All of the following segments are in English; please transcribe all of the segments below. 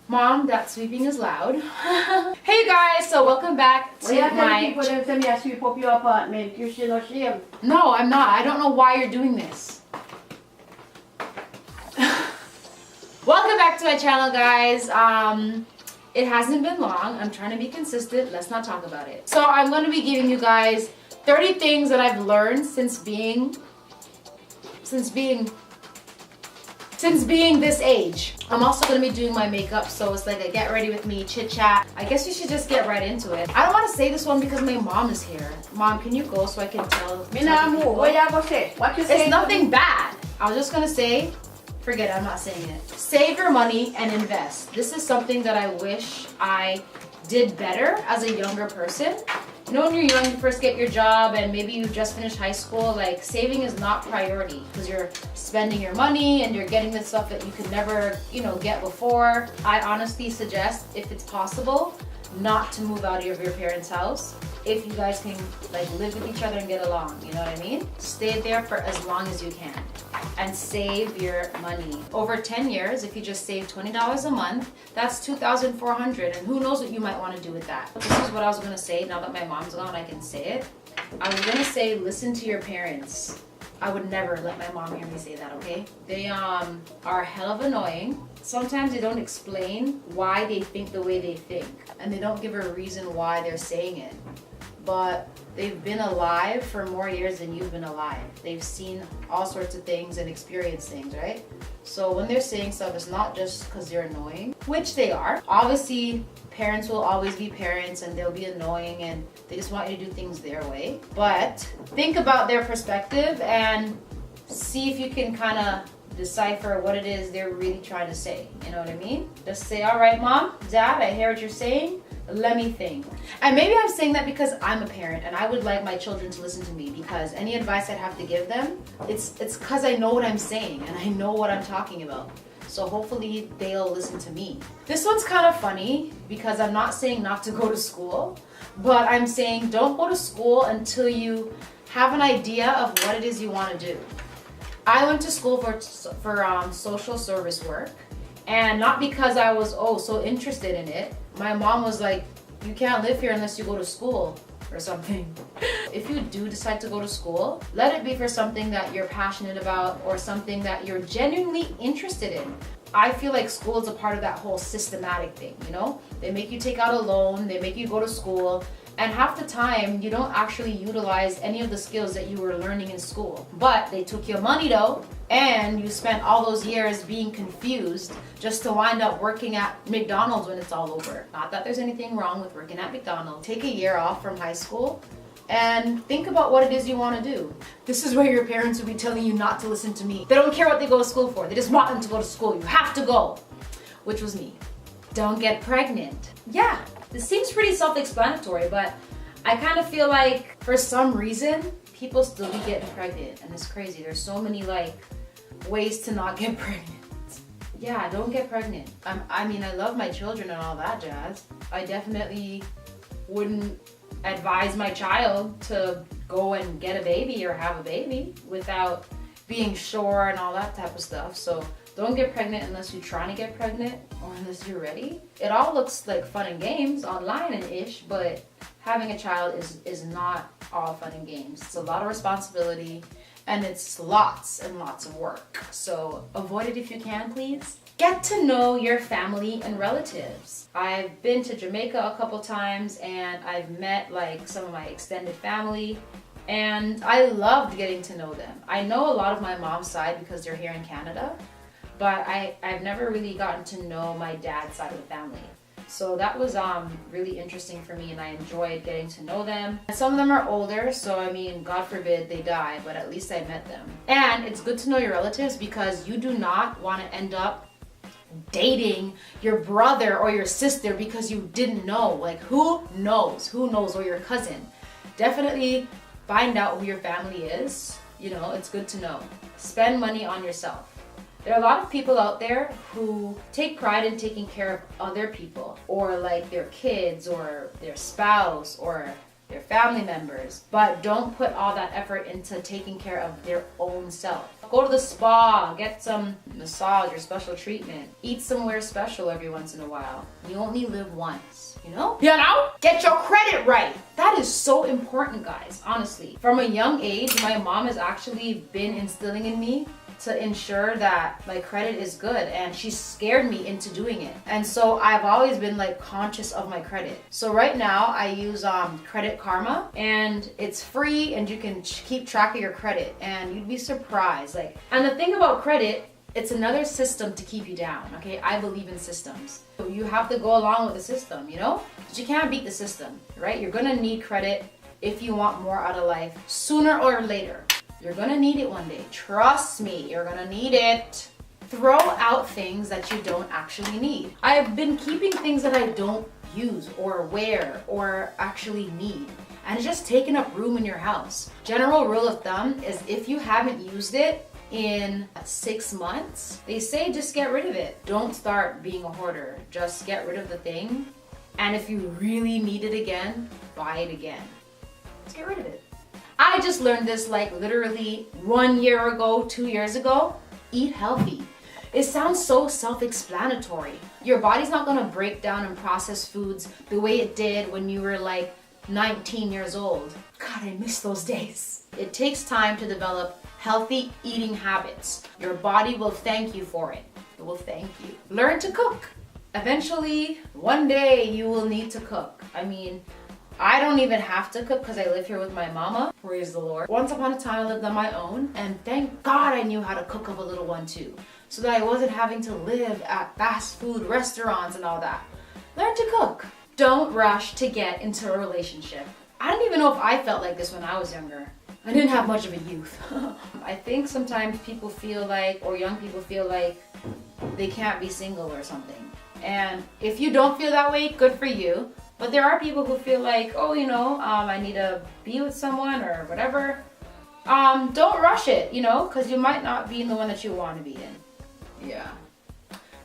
Mom, that sweeping is loud. Hey guys, so welcome back to my... people them say me I sweep up your apartment. You should not shame. No, I'm not. I don't know why you're doing this. Welcome back to my channel, guys. It hasn't been long. I'm trying to be consistent. Let's not talk about it. So I'm going to be giving you guys 30 things that I've learned since being this age. I'm also going to be doing my makeup, so it's like a get ready with me chit chat. I guess we should just get right into it. I don't want to say this one because my mom is here. Mom, can you go so I can tell? Me nah move. What you gonna say? What you say? It's nothing bad. I was just going to say, forget it, I'm not saying it. Save your money and invest. This is something that I wish I did better as a younger person. You know, when you're young, you first get your job and maybe you just finished high school, like saving is not priority because you're spending your money and you're getting the stuff that you could never, you know, get before. I honestly suggest, if it's possible, not to move out of your parents' house if you guys can like live with each other and get along, you know what I mean? Stay there for as long as you can and save your money. Over 10 years, if you just save $20 a month, that's $2,400, and who knows what you might want to do with that. This is what I was gonna say. Now that my mom's gone, I can say it. I was gonna say, listen to your parents. I would never let my mom hear me say that, okay? They are hell of annoying. Sometimes they don't explain why they think the way they think, and they don't give a reason why they're saying it. But they've been alive for more years than you've been alive. They've seen all sorts of things and experienced things, right? So when they're saying stuff, it's not just because they're annoying, which they are. Obviously, parents will always be parents and they'll be annoying and they just want you to do things their way. But think about their perspective and see if you can kind of decipher what it is they're really trying to say. You know what I mean? Just say, all right, Mom, Dad, I hear what you're saying. Let me think. And maybe I'm saying that because I'm a parent and I would like my children to listen to me, because any advice I'd have to give them, it's because I know what I'm saying and I know what I'm talking about. So hopefully they'll listen to me. This one's kind of funny because I'm not saying not to go to school, but I'm saying don't go to school until you have an idea of what it is you want to do. I went to school for social service work, and not because I was so interested in it. My mom was like, you can't live here unless you go to school or something. If you do decide to go to school, let it be for something that you're passionate about or something that you're genuinely interested in. I feel like school is a part of that whole systematic thing, you know? They make you take out a loan, they make you go to school, and half the time you don't actually utilize any of the skills that you were learning in school. But they took your money though, and you spent all those years being confused just to wind up working at McDonald's when it's all over. Not that there's anything wrong with working at McDonald's. Take a year off from high school and think about what it is you want to do. This is where your parents will be telling you not to listen to me. They don't care what they go to school for. They just want them to go to school. You have to go, which was me. Don't get pregnant. Yeah, this seems pretty self-explanatory, but I kind of feel like for some reason, people still be getting pregnant, and it's crazy. There's so many like ways to not get pregnant. Yeah, don't get pregnant. I mean, I love my children and all that jazz. I definitely wouldn't advise my child to go and get a baby or have a baby without being sure and all that type of stuff. So don't get pregnant unless you're trying to get pregnant or unless you're ready. It all looks like fun and games online and ish, but having a child is not all fun and games. It's a lot of responsibility and it's lots and lots of work. So avoid it if you can, please. Get to know your family and relatives. I've been to Jamaica a couple times and I've met like some of my extended family, and I loved getting to know them. I know a lot of my mom's side because they're here in Canada, but I've never really gotten to know my dad's side of the family. So that was really interesting for me, and I enjoyed getting to know them. Some of them are older, so I mean, God forbid they die, but at least I met them. And it's good to know your relatives because you do not want to end up dating your brother or your sister because you didn't know. Like, who knows, or your cousin. Definitely find out who your family is. You know, it's good to know. Spend money on yourself. There are a lot of people out there who take pride in taking care of other people, or like their kids or their spouse or their family members, but don't put all that effort into taking care of their own self. Go to the spa, get some massage or special treatment. Eat somewhere special every once in a while. You only live once, you know? You know? Get your credit right. That is so important, guys, honestly. From a young age, my mom has actually been instilling in me to ensure that my credit is good, and she scared me into doing it. And so I've always been like conscious of my credit. So right now I use Credit Karma, and it's free and you can keep track of your credit, and you'd be surprised. And the thing about credit, it's another system to keep you down, okay? I believe in systems. You have to go along with the system, you know? But you can't beat the system, right? You're gonna need credit if you want more out of life sooner or later. You're gonna need it one day. Trust me, you're gonna need it. Throw out things that you don't actually need. I've been keeping things that I don't use or wear or actually need, and it's just taking up room in your house. General rule of thumb is if you haven't used it in 6 months, they say just get rid of it. Don't start being a hoarder. Just get rid of the thing. And if you really need it again, buy it again. Just get rid of it. I just learned this like literally 1 year ago, 2 years ago. Eat healthy. It sounds so self-explanatory. Your body's not gonna break down and process foods the way it did when you were like 19 years old. God, I miss those days. It takes time to develop healthy eating habits. Your body will thank you for it. It will thank you. Learn to cook. Eventually, one day you will need to cook. I mean, I don't even have to cook because I live here with my mama. Praise the Lord. Once upon a time I lived on my own, and thank God I knew how to cook up a little one too, so that I wasn't having to live at fast food restaurants and all that. Learn to cook. Don't rush to get into a relationship. I don't even know if I felt like this when I was younger. I didn't have much of a youth. I think sometimes people feel like, or young people feel like, they can't be single or something. And if you don't feel that way, good for you. But there are people who feel like, oh, you know, I need to be with someone or whatever. Don't rush it, you know, because you might not be in the one that you want to be in. Yeah.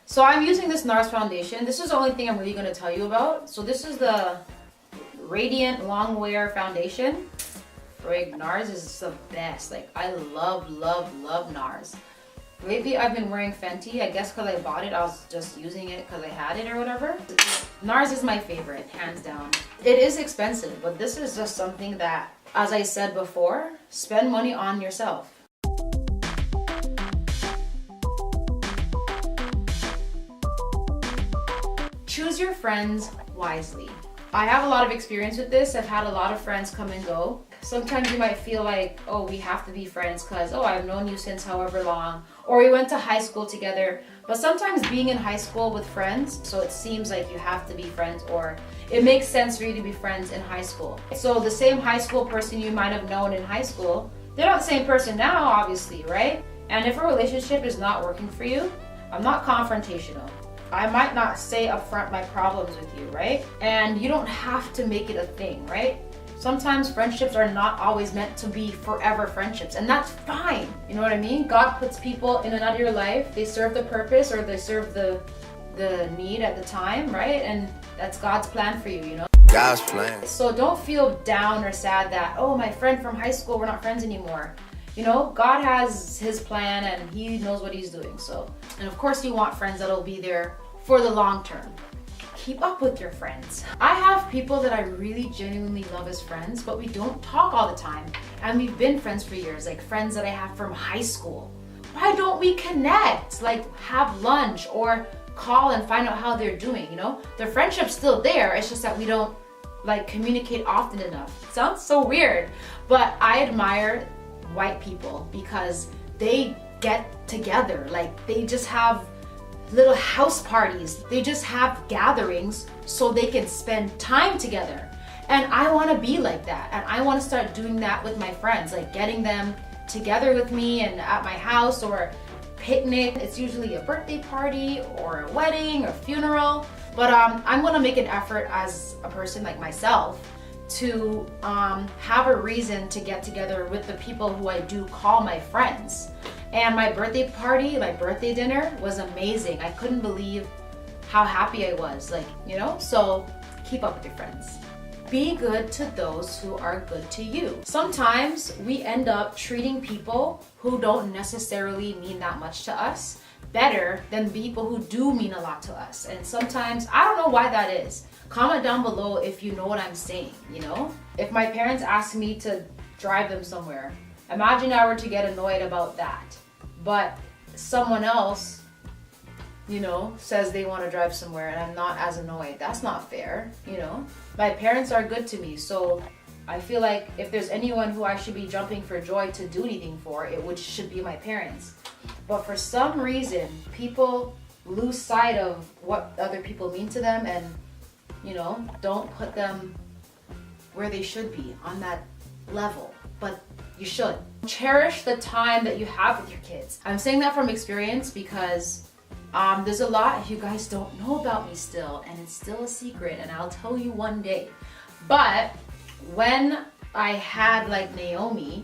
So I'm using this NARS foundation. This is the only thing I'm really going to tell you about. So this is the Radiant Long Wear Foundation. Frig, NARS is the best. Like, I love, love, love NARS. Lately I've been wearing Fenty. I guess because I bought it, I was just using it because I had it or whatever. NARS is my favorite, hands down. It is expensive, but this is just something that, as I said before, spend money on yourself. Choose your friends wisely. I have a lot of experience with this. I've had a lot of friends come and go. Sometimes you might feel like, oh, we have to be friends because, oh, I've known you since however long, or we went to high school together. But sometimes being in high school with friends, so it seems like you have to be friends, or it makes sense for you to be friends in high school. So the same high school person you might have known in high school, they're not the same person now, obviously, right? And if a relationship is not working for you, I'm not confrontational. I might not say upfront my problems with you, right? And you don't have to make it a thing, right? Sometimes friendships are not always meant to be forever friendships, and that's fine. You know what I mean? God puts people in and out of your life. They serve the purpose, or they serve the need at the time, right? And that's God's plan for you, you know? God's plan. So don't feel down or sad that, oh, my friend from high school, we're not friends anymore. You know, God has his plan and he knows what he's doing. So, and of course you want friends that'll be there for the long term. Keep up with your friends. I have people that I really genuinely love as friends, but we don't talk all the time. And we've been friends for years, like friends that I have from high school. Why don't we connect? Like have lunch or call and find out how they're doing, you know? The friendship's still there, it's just that we don't like communicate often enough. It sounds so weird, but I admire white people because they get together. Like they just have little house parties. They just have gatherings so they can spend time together. And I want to be like that. And I want to start doing that with my friends, like getting them together with me and at my house or picnic. It's usually a birthday party or a wedding or funeral. But I'm going to make an effort as a person like myself to have a reason to get together with the people who I do call my friends. And my birthday party, my birthday dinner was amazing. I couldn't believe how happy I was, like, you know? So keep up with your friends. Be good to those who are good to you. Sometimes we end up treating people who don't necessarily mean that much to us better than people who do mean a lot to us. And sometimes, I don't know why that is. Comment down below if you know what I'm saying, you know? If my parents ask me to drive them somewhere, imagine I were to get annoyed about that. But someone else, you know, says they want to drive somewhere and I'm not as annoyed. That's not fair, you know? My parents are good to me, so I feel like if there's anyone who I should be jumping for joy to do anything for, should be my parents. But for some reason, people lose sight of what other people mean to them and, you know, don't put them where they should be on that level. But you should. Cherish the time that you have with your kids. I'm saying that from experience because there's a lot you guys don't know about me still, and it's still a secret, and I'll tell you one day. But when I had like Naomi,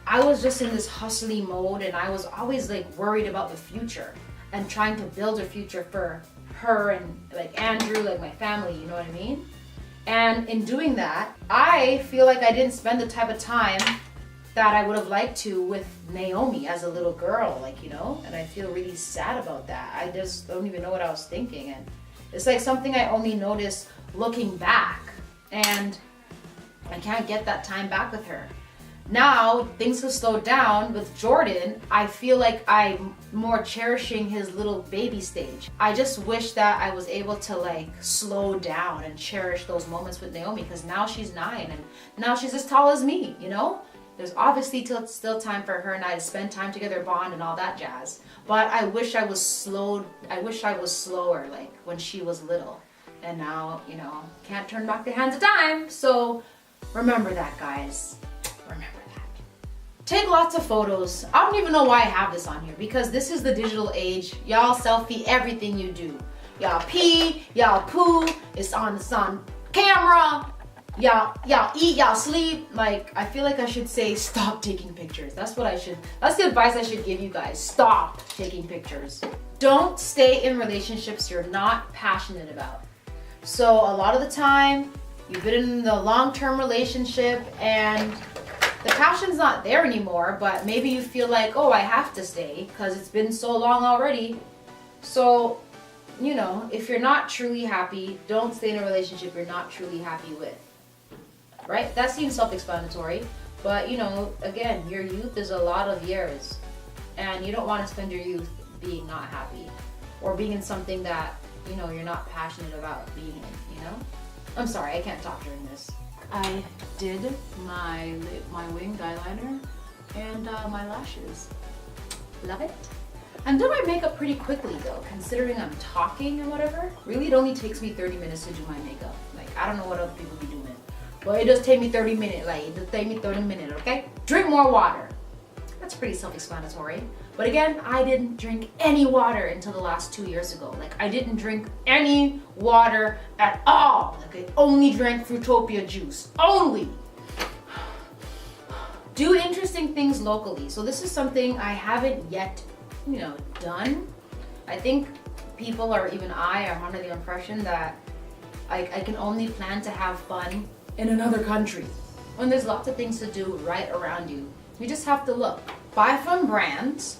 I was just in this hustling mode, and I was always like worried about the future and trying to build a future for her and like Andrew, like my family, you know what I mean? And in doing that, I feel like I didn't spend the type of time that I would have liked to with Naomi as a little girl, like, you know, and I feel really sad about that. I just don't even know what I was thinking, and it's like something I only notice looking back, and I can't get that time back with her. Now things have slowed down with Jordan. I feel like I'm more cherishing his little baby stage. I just wish that I was able to like slow down and cherish those moments with Naomi, because now she's 9 and now she's as tall as me, you know? There's obviously still time for her and I to spend time together, bond and all that jazz. But I wish I was slower like when she was little. And now, you know, can't turn back the hands of time. So remember that, guys. Remember that. Take lots of photos. I don't even know why I have this on here, because this is the digital age. Y'all selfie everything you do. Y'all pee, y'all poo, it's on camera. Y'all eat, y'all sleep. Like, I feel like I should say stop taking pictures. That's the advice I should give you guys. Stop taking pictures. Don't stay in relationships you're not passionate about. So a lot of the time, you've been in the long-term relationship and the passion's not there anymore, but maybe you feel like, oh, I have to stay because it's been so long already. So, you know, if you're not truly happy, don't stay in a relationship you're not truly happy with. Right? That seems self-explanatory, but you know, again, your youth is a lot of years and you don't want to spend your youth being not happy or being in something that, you know, you're not passionate about being in, you know? I'm sorry, I can't talk during this. I did my winged eyeliner and my lashes. Love it. I'm done my makeup pretty quickly though, considering I'm talking and whatever. Really, it only takes me 30 minutes to do my makeup. Like, I don't know what other people be doing. But it does take me 30 minutes, like it does take me 30 minutes, okay? Drink more water. That's pretty self-explanatory. But again, I didn't drink any water until the last 2 years ago. Like, I didn't drink any water at all. Like, I only drank Fruitopia juice, only. Do interesting things locally. So this is something I haven't yet, you know, done. I think people, or even I, am under the impression that I can only plan to have fun in another country when there's lots of things to do right around you. You just have to look. Buy from brands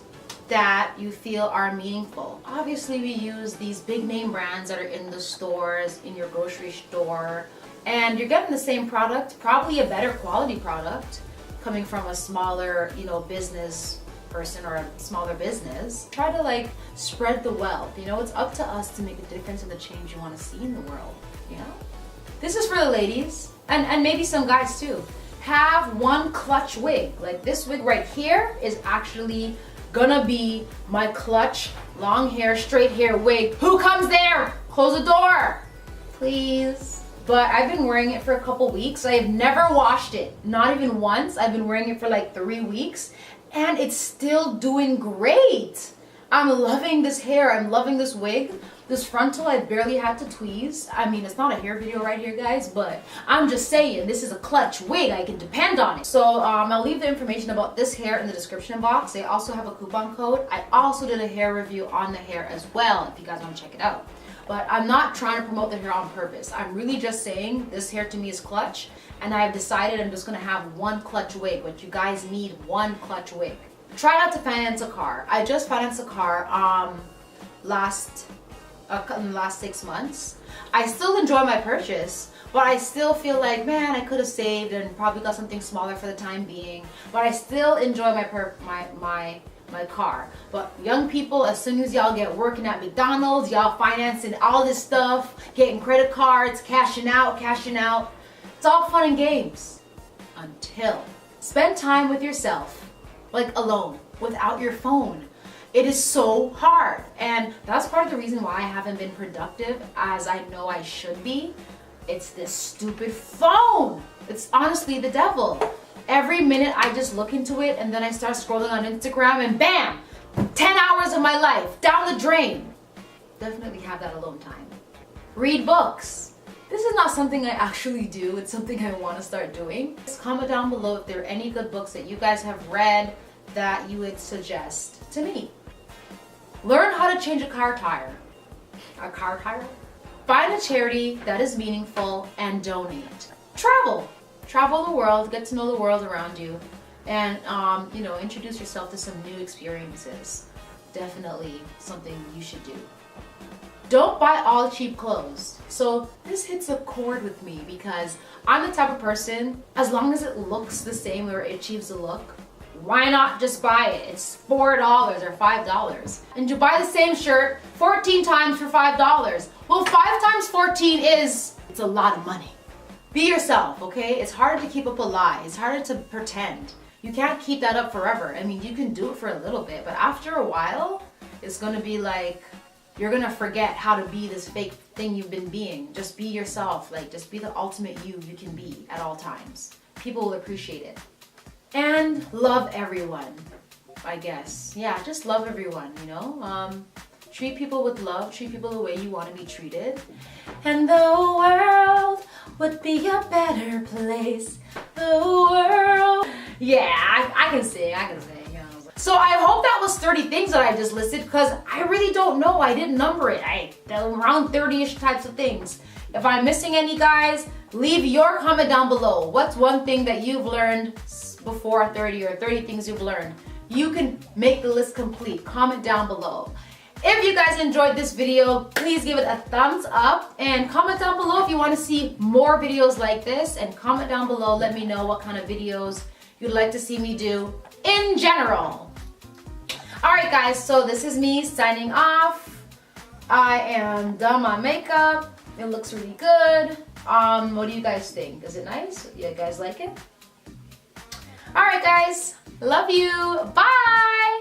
that you feel are meaningful. Obviously, we use these big name brands that are in the stores, in your grocery store, and you're getting the same product, probably a better quality product, coming from a smaller, you know, business person or a smaller business. Try to like spread the wealth. You know, it's up to us to make a difference in the change you want to see in the world, you know? This is for the ladies, and maybe some guys too. Have one clutch wig. Like this wig right here is actually gonna be my clutch, long hair, straight hair wig. Who comes there? Close the door, please. But I've been wearing it for a couple weeks. I have never washed it, not even once. I've been wearing it for like 3 weeks, and it's still doing great. I'm loving this hair. I'm loving this wig. This frontal I barely had to tweeze. I mean, it's not a hair video right here, guys, but I'm just saying, this is a clutch wig. I can depend on it. So I'll leave the information about this hair in the description box. They also have a coupon code. I also did a hair review on the hair as well, if you guys want to check it out. But I'm not trying to promote the hair on purpose. I'm really just saying this hair to me is clutch, and I've decided I'm just gonna have one clutch wig, but you guys need one clutch wig. Try not to finance a car. I just financed a car in the last 6 months. I still enjoy my purchase, but I still feel like, man, I could have saved and probably got something smaller for the time being. But I still enjoy my car. But young people, as soon as y'all get working at McDonald's, y'all financing all this stuff, getting credit cards, cashing out. It's all fun and games until spend time with yourself, like alone, without your phone. It is so hard, and that's part of the reason why I haven't been productive as I know I should be. It's this stupid phone. It's honestly the devil. Every minute I just look into it, and then I start scrolling on Instagram, and bam, 10 hours of my life down the drain. Definitely have that alone time. Read books. This is not something I actually do. It's something I want to start doing. Just comment down below if there are any good books that you guys have read that you would suggest to me. Learn how to change a car tire. A car tire? Find a charity that is meaningful and donate. Travel. Travel the world, get to know the world around you, and you know, introduce yourself to some new experiences. Definitely something you should do. Don't buy all cheap clothes. So this hits a chord with me because I'm the type of person, as long as it looks the same or it achieves the look, why not just buy it? It's $4 or $5. And you buy the same shirt 14 times for $5. Well, 5 times 14 it's a lot of money. Be yourself, okay? It's harder to keep up a lie. It's harder to pretend. You can't keep that up forever. I mean, you can do it for a little bit, but after a while, it's gonna be like, you're gonna forget how to be this fake thing you've been being. Just be yourself. Like, just be the ultimate you can be at all times. People will appreciate it. And love everyone, I guess. Yeah, just love everyone, you know? Treat people with love, treat people the way you want to be treated. And the world would be a better place. The world. Yeah, I can sing, you know. So I hope that was 30 things that I just listed, because I really don't know. I didn't number it. Around 30-ish types of things. If I'm missing any, guys, leave your comment down below. What's one thing that you've learned before 30, or 30 things you've learned? You can make the list complete. Comment down below. If you guys enjoyed this video, please give it a thumbs up, and comment down below if you want to see more videos like this, and comment down below, let me know what kind of videos you'd like to see me do in general. Alright guys, so this is me signing off. I am done my makeup. It looks really good. What do you guys think? Is it nice? You guys like it? Alright guys, love you. Bye!